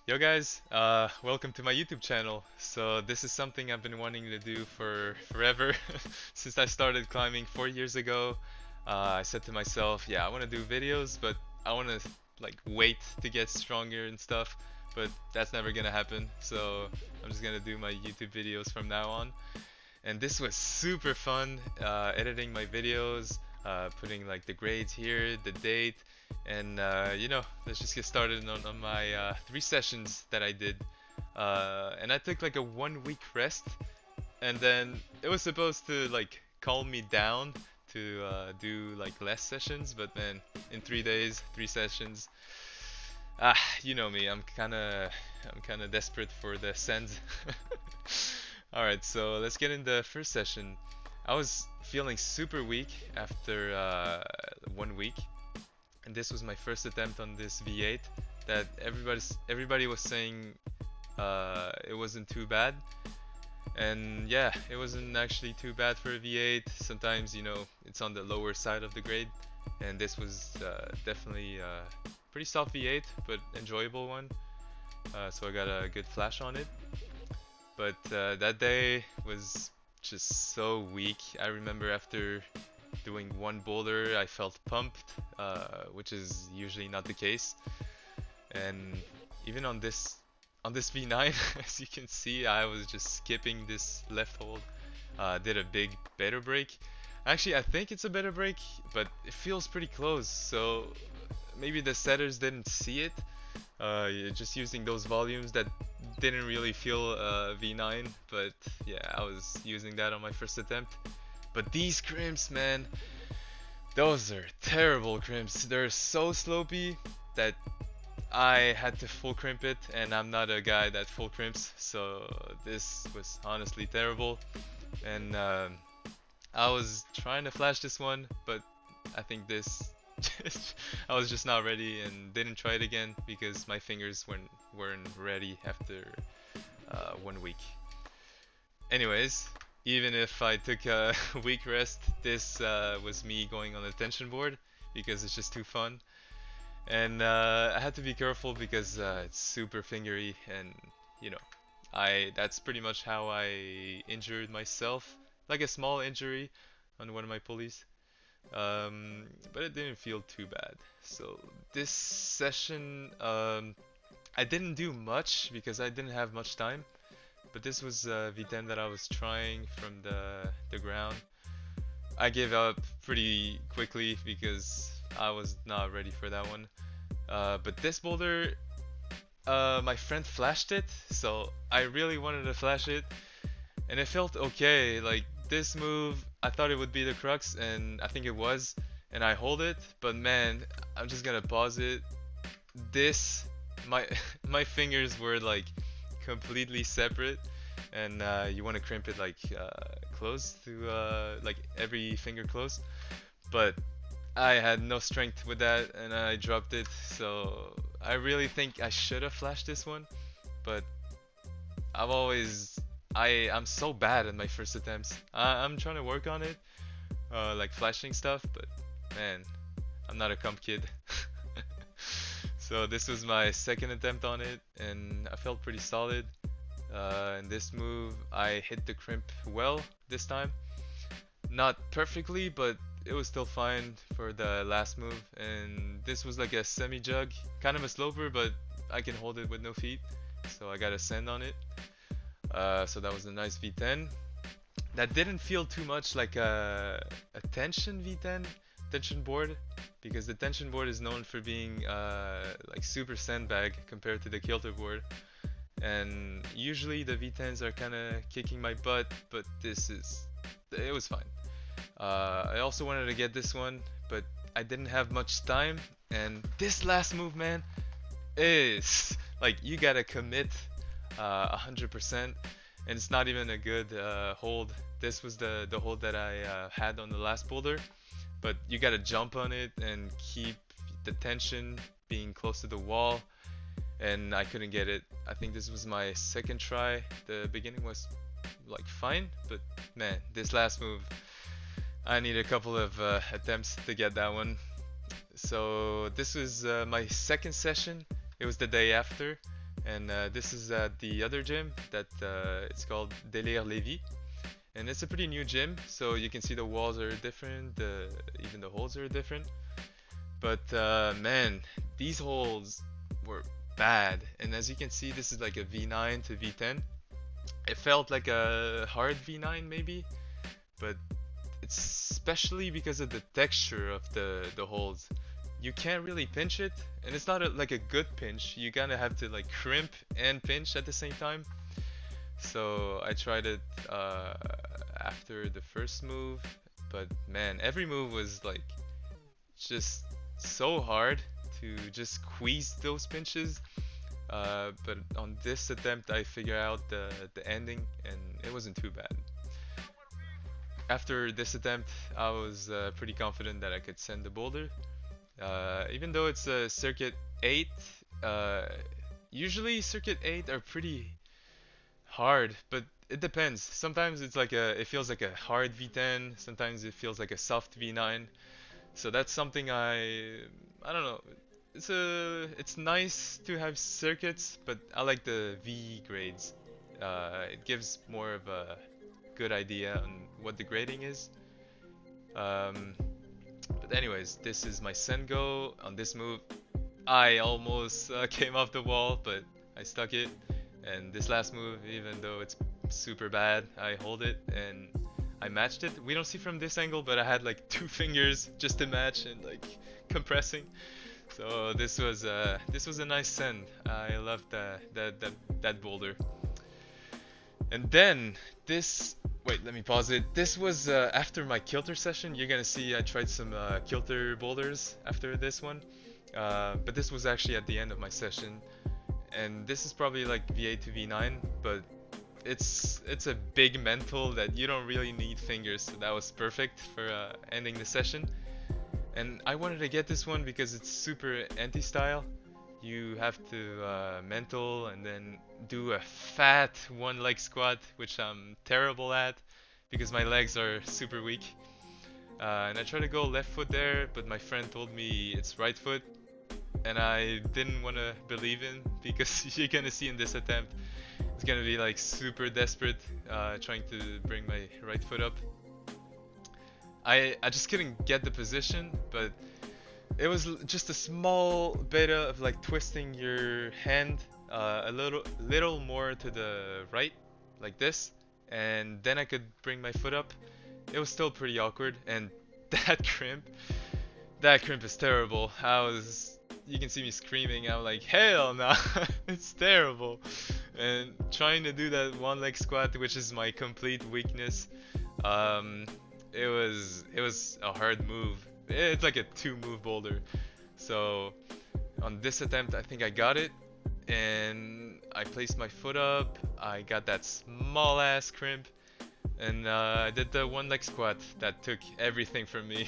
Yo guys, welcome to my YouTube channel. So this is something I've been wanting to do for forever since I started climbing 4 years ago. I said to myself, yeah, I want to do videos, but I want to like wait to get stronger and stuff, but that's never gonna happen. So I'm just gonna do my YouTube videos from now on. And this was super fun, editing my videos, putting like the grades here, the date, and let's just get started on my 3 sessions that I did. And I took like a 1 week rest, and then it was supposed to like calm me down to do like less sessions, but then in 3 days, 3 sessions. You know me, I'm kinda desperate for the sends. Alright, so let's get in the first session. I was feeling super weak after 1 week, and this was my first attempt on this V8 that everybody was saying it wasn't too bad. And yeah, it wasn't actually too bad for a V8. Sometimes, it's on the lower side of the grade, and this was definitely pretty soft V8, but enjoyable one. So I got a good flash on it. But that day was just so weak. I remember after doing one boulder, I felt pumped, which is usually not the case. And even on this V9, as you can see, I was just skipping this left hold. Did a big better break. Actually, I think it's a better break, but it feels pretty close. So maybe the setters didn't see it. You're just using those volumes that didn't really feel V9, but yeah, I was using that on my first attempt. But these crimps, man, those are terrible crimps. They're so slopey that I had to full crimp it, and I'm not a guy that full crimps, so this was honestly terrible. And I was trying to flash this one, but I think this I was just not ready and didn't try it again because my fingers weren't ready after 1 week. Anyways, even if I took a week rest, this was me going on the tension board because it's just too fun. And I had to be careful because it's super fingery, and you know, I that's pretty much how I injured myself, like a small injury on one of my pulleys. But it didn't feel too bad. So this session, I didn't do much because I didn't have much time. But this was V10 that I was trying from the ground. I gave up pretty quickly because I was not ready for that one. But this boulder, my friend flashed it, so I really wanted to flash it, and it felt okay. Like this move, I thought it would be the crux, and I think it was, and I hold it. But man, I'm just gonna pause it. This, my my fingers were like completely separate, and you want to crimp it like close to like every finger close, but I had no strength with that, and I dropped it. So I really think I should have flashed this one, but I've always I'm so bad at my first attempts. I'm trying to work on it, like flashing stuff, but man, I'm not a comp kid. So this was my second attempt on it, and I felt pretty solid. In this move, I hit the crimp well this time. Not perfectly, but it was still fine for the last move. And this was like a semi jug, kind of a sloper, but I can hold it with no feet. So I got a send on it. So that was a nice V10. That didn't feel too much like a tension V10, tension board, because the tension board is known for being like super sandbag compared to the kilter board. And usually the V10s are kind of kicking my butt, but it was fine. I also wanted to get this one, but I didn't have much time. And this last move, man, is like you gotta commit 100%, and it's not even a good hold. This was the hold that I had on the last boulder, but you gotta jump on it and keep the tension being close to the wall, and I couldn't get it. I think this was my second try. The beginning was like fine, but man, this last move, I need a couple of attempts to get that one. So this was my second session. It was the day after, And this is at the other gym that it's called Délire Lévis. And it's a pretty new gym, so you can see the walls are different, even the holes are different. But man, these holes were bad. And as you can see, this is like a V9 to V10. It felt like a hard V9 maybe, but it's especially because of the texture of the holes. You can't really pinch it, and it's not like a good pinch. You kind of have to like crimp and pinch at the same time. So I tried it after the first move, but man, every move was like just so hard to just squeeze those pinches. But on this attempt, I figured out the ending, and it wasn't too bad. After this attempt, I was pretty confident that I could send the boulder. Even though it's a circuit 8, uh, usually circuit 8 are pretty hard, but it depends. Sometimes it feels like a hard V10, sometimes it feels like a soft V9. So that's something I don't know. It's nice to have circuits, but I like the V grades. It gives more of a good idea on what the grading is. Um, but anyways, this is my Sengo on this move. I almost came off the wall, but I stuck it. And this last move, even though it's super bad, I hold it and I matched it. We don't see from this angle, but I had like two fingers just to match and like compressing. So this was a nice send. I loved that boulder. And then this, wait, let me pause it. This was after my kilter session. You're gonna see I tried some kilter boulders after this one. But this was actually at the end of my session. And this is probably like V8 to V9, but it's a big mental that you don't really need fingers, so that was perfect for ending the session. And I wanted to get this one because it's super anti-style. You have to mental and then do a fat one leg squat, which I'm terrible at because my legs are super weak. And I tried to go left foot there, but my friend told me it's right foot, and I didn't want to believe in because you're gonna see in this attempt it's gonna be like super desperate trying to bring my right foot up. I just couldn't get the position, but it was just a small bit of like twisting your hand a little more to the right, like this, and then I could bring my foot up. It was still pretty awkward, and that crimp, that crimp is terrible. You can see me screaming. I'm like, hell no, it's terrible. And trying to do that one leg squat, which is my complete weakness, um, it was a hard move. It's like a two move boulder. So on this attempt, I think I got it, and I placed my foot up. I got that small ass crimp, and I did the one leg squat that took everything from me.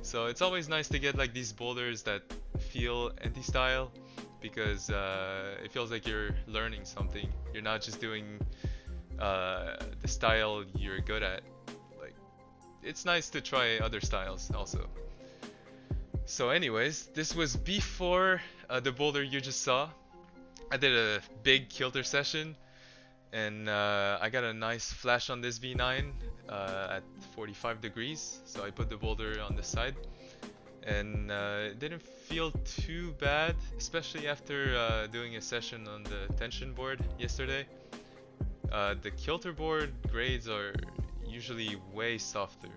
So it's always nice to get like these boulders that feel anti-style because it feels like you're learning something. You're not just doing the style you're good at. Like, it's nice to try other styles also. So anyways, this was before the boulder you just saw. I did a big kilter session, and I got a nice flash on this V9 at 45 degrees. So I put the boulder on the side, and it didn't feel too bad, especially after doing a session on the tension board yesterday. The kilter board grades are usually way softer,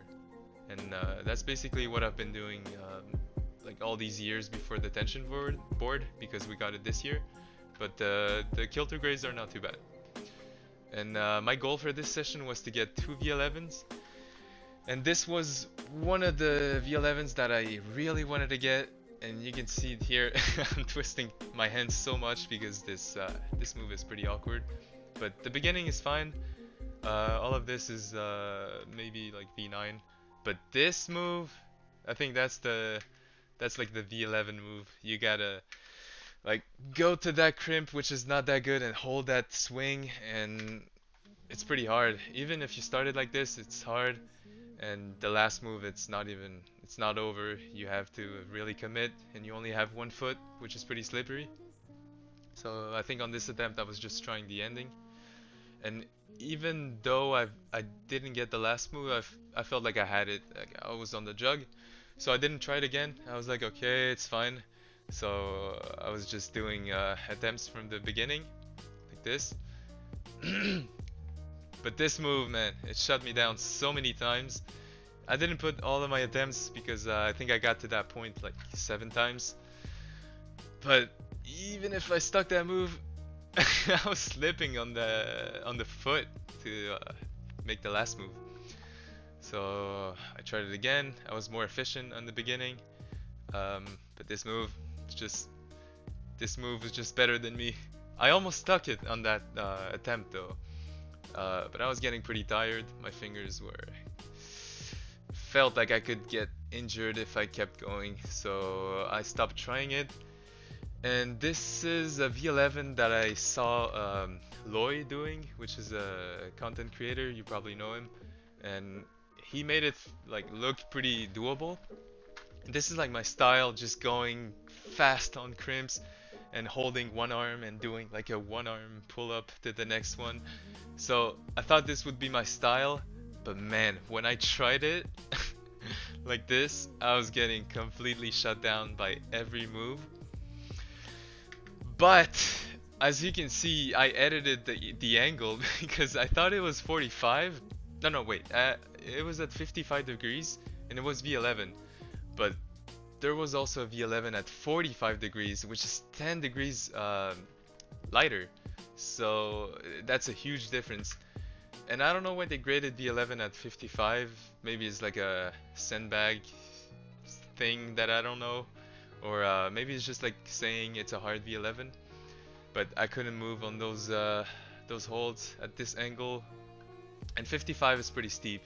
and that's basically what I've been doing like all these years before the tension board because we got it this year. But the kilter grades are not too bad. And my goal for this session was to get two V11s. And this was one of the V11s that I really wanted to get. And you can see it here. I'm twisting my hands so much because this move is pretty awkward. But the beginning is fine. All of this is maybe like V9. But this move, I think that's like the V11 move. You gotta like go to that crimp, which is not that good, and hold that swing, and it's pretty hard. Even if you started like this, it's hard. And the last move, it's not over. You have to really commit, and you only have one foot, which is pretty slippery. So I think on this attempt I was just trying the ending, and even though I didn't get the last move, I felt like I had it. Like I was on the jug, so I didn't try it again. I was like, okay, it's fine. So I was just doing attempts from the beginning, like this. But this move, man, it shut me down so many times. I didn't put all of my attempts because I think I got to that point like 7 times. But even if I stuck that move, I was slipping on the foot to make the last move. So I tried it again. I was more efficient on the beginning, but this move was just better than me. I almost stuck it on that attempt though, but I was getting pretty tired. My fingers were felt like I could get injured if I kept going, so I stopped trying it. And this is a V11 that I saw Loy doing, which is a content creator. You probably know him, and he made it like look pretty doable. This is like my style, just going fast on crimps and holding one arm and doing like a one arm pull up to the next one. So I thought this would be my style, but man, when I tried it like this, I was getting completely shut down by every move. But as you can see, I edited the angle because I thought it was 45. No, wait. It was at 55 degrees and it was V11. But there was also a V11 at 45 degrees, which is 10 degrees lighter. So that's a huge difference. And I don't know why they graded V11 at 55. Maybe it's like a sandbag thing that I don't know. Or maybe it's just like saying it's a hard V11, but I couldn't move on those holds at this angle, and 55 is pretty steep.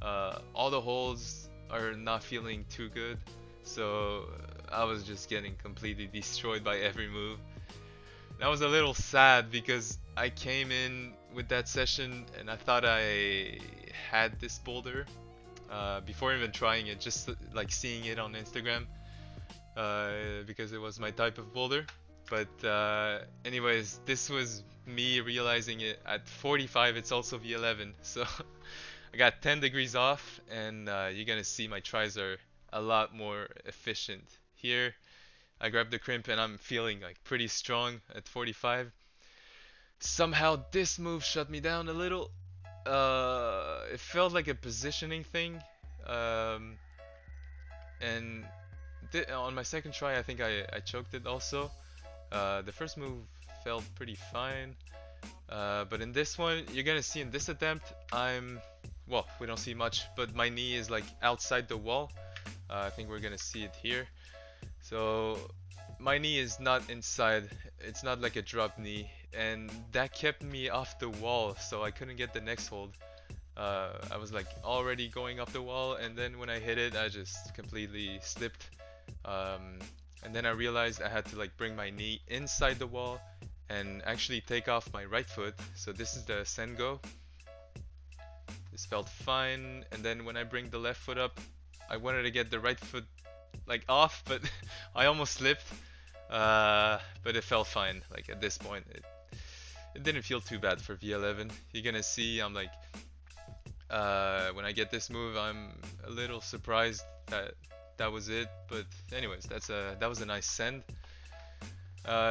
All the holds are not feeling too good, so I was just getting completely destroyed by every move. That was a little sad because I came in with that session and I thought I had this boulder before even trying it, just like seeing it on Instagram. Because it was my type of boulder. But anyways, this was me realizing it at 45. It's also V11, so I got 10 degrees off, and you're gonna see my tries are a lot more efficient. Here I grabbed the crimp and I'm feeling like pretty strong at 45. Somehow this move shut me down a little. It felt like a positioning thing, and on my second try, I think I choked it also. The first move felt pretty fine, but in this one, you're gonna see in this attempt, well, we don't see much, but my knee is like outside the wall. I think we're gonna see it here. So my knee is not inside, it's not like a drop knee, and that kept me off the wall, so I couldn't get the next hold. I was like already going off the wall, and then when I hit it, I just completely slipped. And then I realized I had to like bring my knee inside the wall and actually take off my right foot. So this is the Sengo. This felt fine, and then when I bring the left foot up, I wanted to get the right foot like off, but I almost slipped. But it felt fine. Like at this point, it didn't feel too bad for V11. You're gonna see I'm like when I get this move, I'm a little surprised that was it, but anyways, that was a nice send.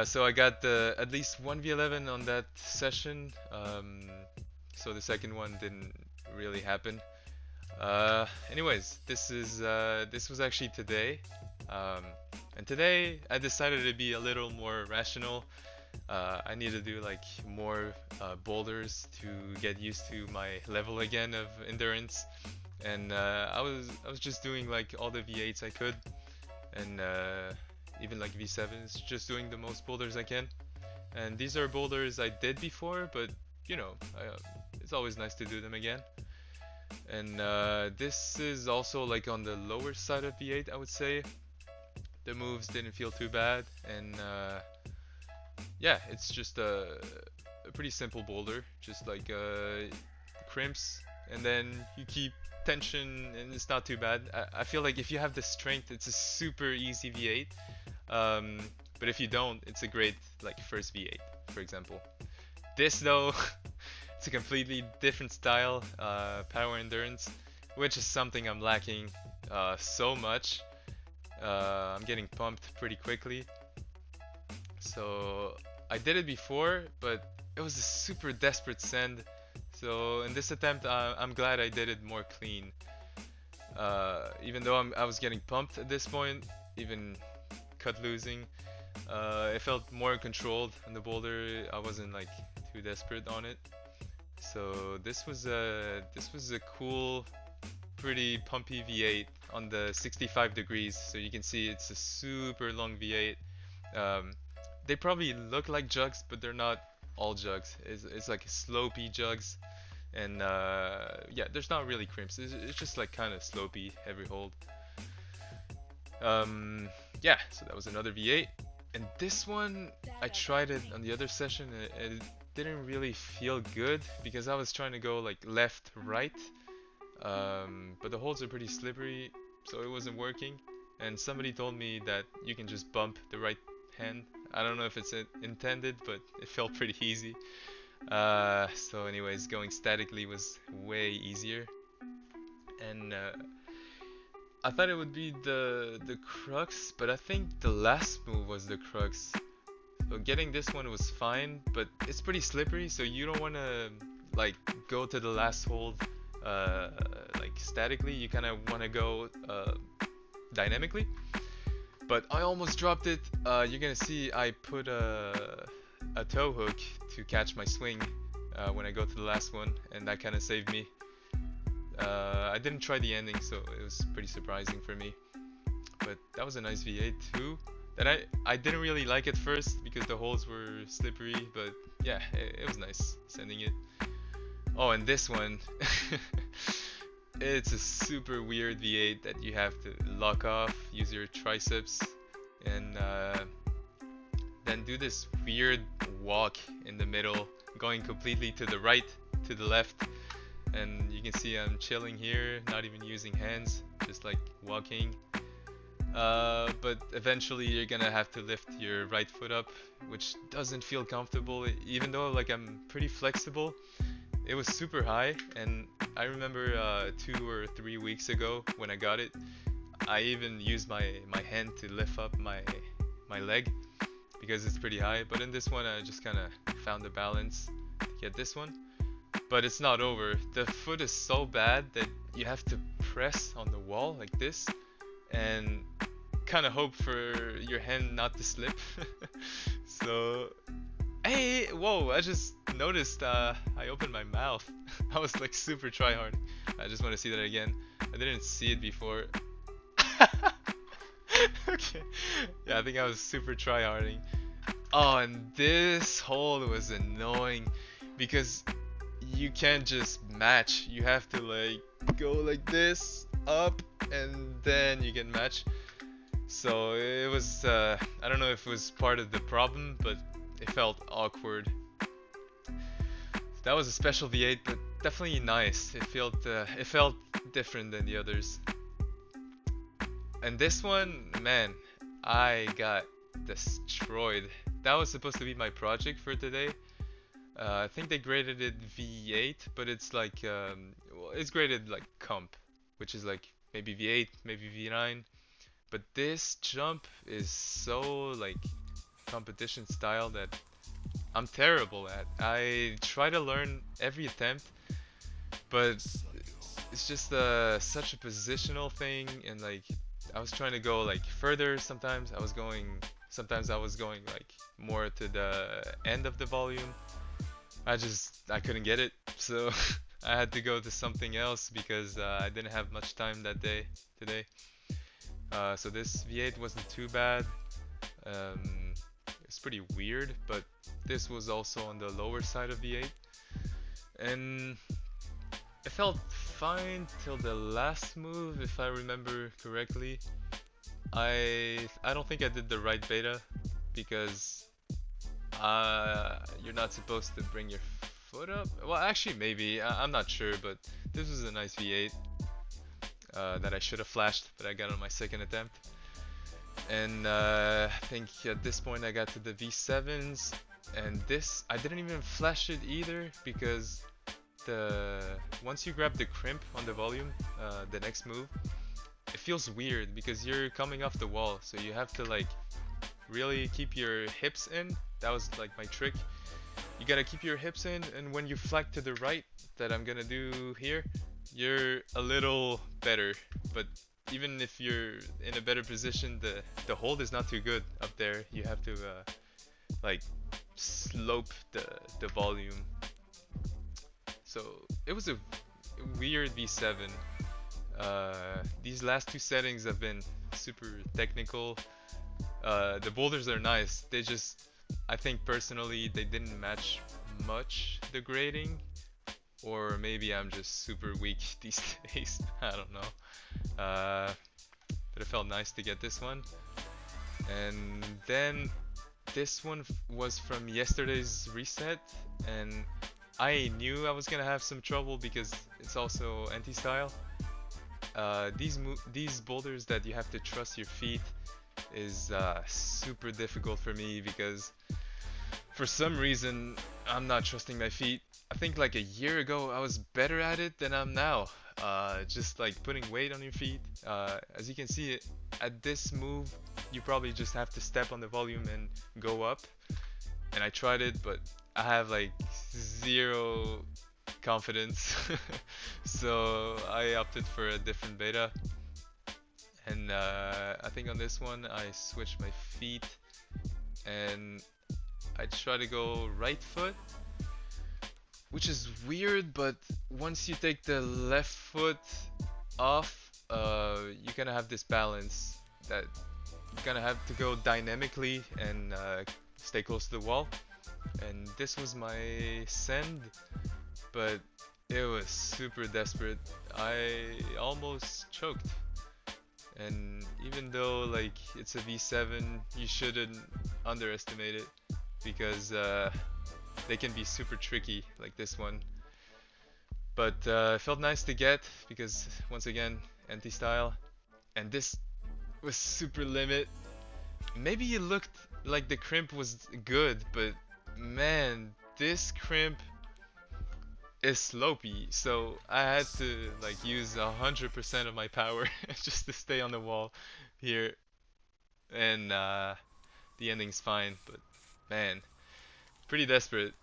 So I got at least one V11 on that session. So the second one didn't really happen. Anyways, this was actually today, and today I decided to be a little more rational. I need to do like more boulders to get used to my level again of endurance. And I was just doing like all the V8s I could, and even like V7s, just doing the most boulders I can. And these are boulders I did before, but you know, it's always nice to do them again. And this is also like on the lower side of V8, I would say. The moves didn't feel too bad, and yeah, it's just a pretty simple boulder, just like crimps, and then you keep tension, and it's not too bad. I feel like if you have the strength, it's a super easy V8. But if you don't, it's a great like first V8, for example. This though, it's a completely different style, power endurance, which is something I'm lacking so much. I'm getting pumped pretty quickly. So I did it before, but it was a super desperate send. So in this attempt, I'm glad I did it more clean. Even though I was getting pumped at this point, even cut losing, it felt more controlled on the boulder. I wasn't like too desperate on it. So this was a cool, pretty pumpy V8 on the 65 degrees. So you can see it's a super long V8. Um, they probably look like jugs, but they're not all jugs. It's like slopey jugs, and yeah, there's not really crimps. It's just like kind of slopey every hold. Yeah, so that was another V8, and this one I tried it on the other session. It didn't really feel good because I was trying to go like left, right, but the holds are pretty slippery, so it wasn't working. And somebody told me that you can just bump the right hand. I don't know if it's intended, but it felt pretty easy. So anyways, going statically was way easier. And I thought it would be the crux, but I think the last move was the crux. So getting this one was fine, but it's pretty slippery, so you don't want to like go to the last hold like statically. You kind of want to go dynamically. But I almost dropped it. You're gonna see I put a toe hook to catch my swing when I go to the last one, and that kind of saved me. I didn't try the ending, so it was pretty surprising for me. But that was a nice V8 too. That I didn't really like at first because the holes were slippery, but yeah, it was nice sending it. Oh, and this one, it's a super weird V8 that you have to lock off, use your triceps, and then do this weird walk in the middle, going completely to the right, to the left. And you can see I'm chilling here, not even using hands, just like walking. But eventually you're gonna have to lift your right foot up, which doesn't feel comfortable, even though like I'm pretty flexible. It was super high, and I remember 2 or 3 weeks ago when I got it, I even used my hand to lift up my leg because it's pretty high. But in this one I just kind of found the balance to get this one. But it's not over. The foot is so bad that you have to press on the wall like this and kind of hope for your hand not to slip. So, hey, whoa, I just noticed I opened my mouth. I was like super try hard. I just want to see that again. I didn't see it before. Okay. Yeah, I think I was super try harding. Oh, and this hold was annoying because you can't just match. You have to like go like this up and then you can match. So it was I don't know if it was part of the problem, but it felt awkward. That was a special V8, but definitely nice. It felt different than the others. And this one, man, I got destroyed. That was supposed to be my project for today. I think they graded it V8, but it's like well, it's graded like comp, which is like maybe V8, maybe V9. But this jump is so like competition style that I'm terrible at. I try to learn every attempt, but it's just such a positional thing, and like I was trying to go like further sometimes. Sometimes I was going like more to the end of the volume. I couldn't get it, so I had to go to something else because I didn't have much time that day today. So this V8 wasn't too bad. It's pretty weird, but this was also on the lower side of V8, and it felt fine till the last move, if I remember correctly. I don't think I did the right beta because you're not supposed to bring your foot up. Well, actually, maybe. I'm not sure, but this was a nice V8 that I should have flashed, but I got on my second attempt. And I think at this point I got to the V7s, and this I didn't even flash it either because the once you grab the crimp on the volume, the next move, it feels weird because you're coming off the wall, so you have to like really keep your hips in. That was like my trick. You gotta keep your hips in, and when you flag to the right, that I'm gonna do here, you're a little better. But even if you're in a better position, the hold is not too good up there. You have to like slope the volume. So it was a weird V7. These last two settings have been super technical. The boulders are nice. They just, I think personally, they didn't match much the grading, or maybe I'm just super weak these days. I don't know. But it felt nice to get this one. And then this one was from yesterday's reset, and I knew I was gonna have some trouble because it's also anti-style. These boulders that you have to trust your feet is super difficult for me because for some reason I'm not trusting my feet. I think like a year ago I was better at it than I'm now. Just like putting weight on your feet. As you can see, at this move you probably just have to step on the volume and go up. And I tried it, but I have like zero confidence. So I opted for a different beta. And I think on this one I switched my feet and I try to go right foot, which is weird, but once you take the left foot off, you kind of have this balance that you kind of have to go dynamically and stay close to the wall. And this was my send, but it was super desperate. I almost choked. And even though like it's a V7, you shouldn't underestimate it because they can be super tricky like this one. But it felt nice to get because once again, anti-style. And this was super limit. Maybe it looked like the crimp was good, but man, this crimp is slopey, so I had to like use 100% of my power just to stay on the wall here, and the ending's fine, but man, pretty desperate,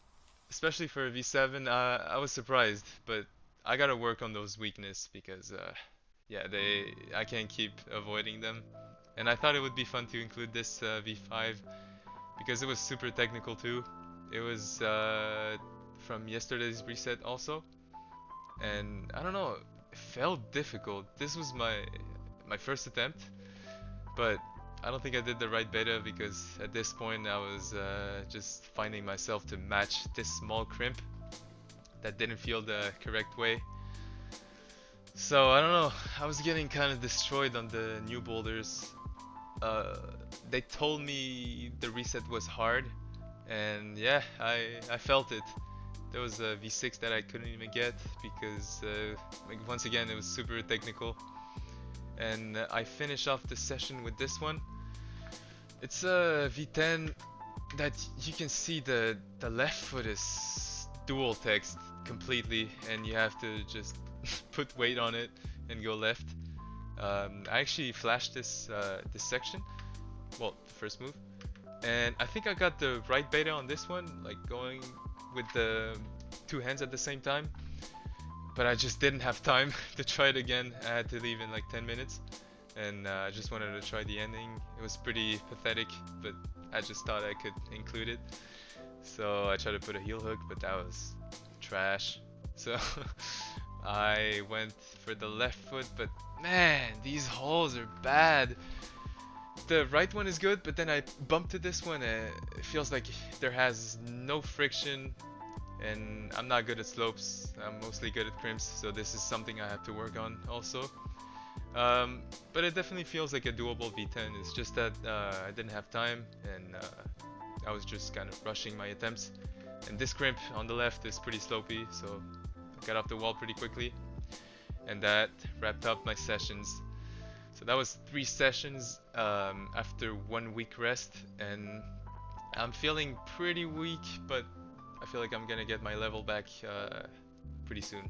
especially for a V7. I was surprised, but I gotta work on those weaknesses because yeah, I can't keep avoiding them, and I thought it would be fun to include this V5 because it was super technical too. It was from yesterday's reset also, and I don't know, it felt difficult. This was my first attempt, but I don't think I did the right beta because at this point I was just finding myself to match this small crimp that didn't feel the correct way. So I don't know, I was getting kind of destroyed on the new boulders. They told me the reset was hard, and yeah, I felt it. There was a V6 that I couldn't even get because like once again it was super technical. And I finish off the session with this one. It's a V10 that you can see the left foot is dual text completely, and you have to just put weight on it and go left. I actually flashed this section, well, the first move, and I think I got the right beta on this one, like going with the two hands at the same time, but I just didn't have time to try it again. I had to leave in like 10 minutes, and I just wanted to try the ending. It was pretty pathetic, but I just thought I could include it. So I tried to put a heel hook, but that was trash. So I went for the left foot, but man, these holes are bad. The right one is good, but then I bumped to this one and it feels like there has no friction, and I'm not good at slopes. I'm mostly good at crimps, so this is something I have to work on also. But it definitely feels like a doable V10. It's just that I didn't have time, and I was just kind of rushing my attempts. And this crimp on the left is pretty slopey, so I got off the wall pretty quickly. And that wrapped up my sessions. So that was 3 sessions after 1 week rest, and I'm feeling pretty weak, but I feel like I'm gonna get my level back pretty soon.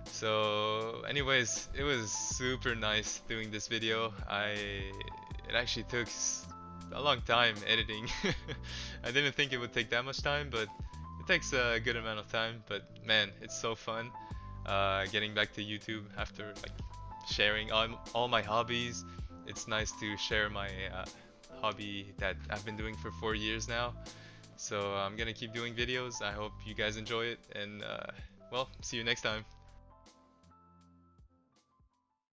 So anyways, it was super nice doing this video. It actually took a long time editing. I didn't think it would take that much time, but it takes a good amount of time. But man, it's so fun getting back to YouTube after like sharing all my hobbies. It's nice to share my hobby that I've been doing for 4 years now. So I'm gonna keep doing videos. I hope you guys enjoy it, and well, see you next time.